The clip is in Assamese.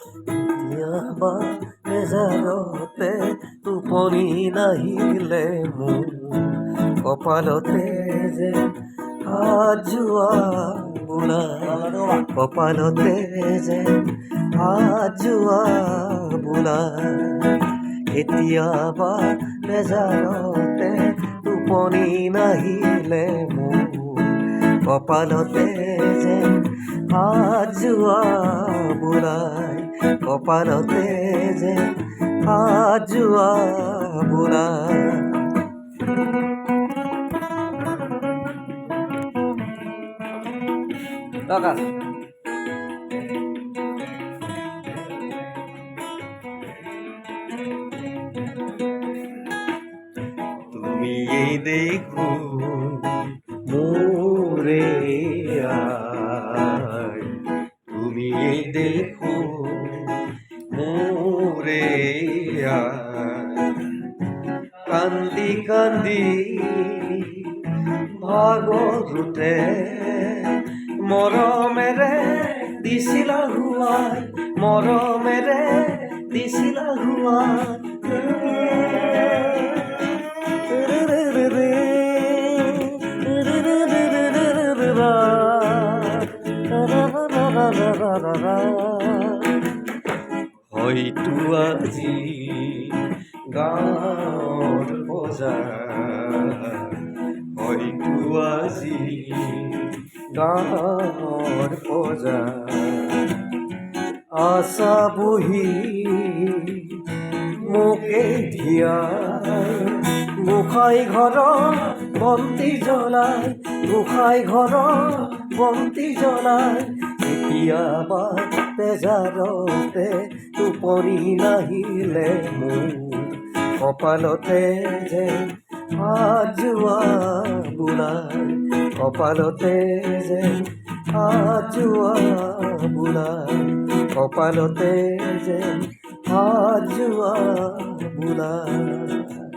কেতিয়াবা নেজাৰতে টোপনি নাহিলে মোৰ কপালতে যে হাত যোৱা বোলাই, কপালতে যে হাত যোৱা বোলাই। কেতিয়াবা নেজাৰতে টোপনি নাহিলে মোৰ কপালতে যে হাত যোৱা বোলাই, কপালতে যে হাত যোৱা বোলাই। তুমিয়েই দেখো মোৰে আই, তুমিয়েই দেখো মোৰে আই। কান্দি কান্দি ভাগৰুতে মৰমেৰে দিছিলা হুৱাই, মৰমেৰে দিছিলা হুৱাই। হয়তো আজি গাঁৱৰ বজাৰ, হয়তো আজি গাঁৱৰ বজাৰ। আশা বহি মোকে ধিয়াই, গোসাঁই ঘৰৰ বন্তি জ্বলাই, গোসাঁই ঘৰৰ বন্তি জ্বলাই। কেতিয়াবা বেজাৰতে টোপনি নাহিলে মোৰ কপালতে যে হাত যোৱা বোলাই, কপালতে যে হাত যোৱা বোলাই, কপালতে যে হাত যোৱা বোলাই।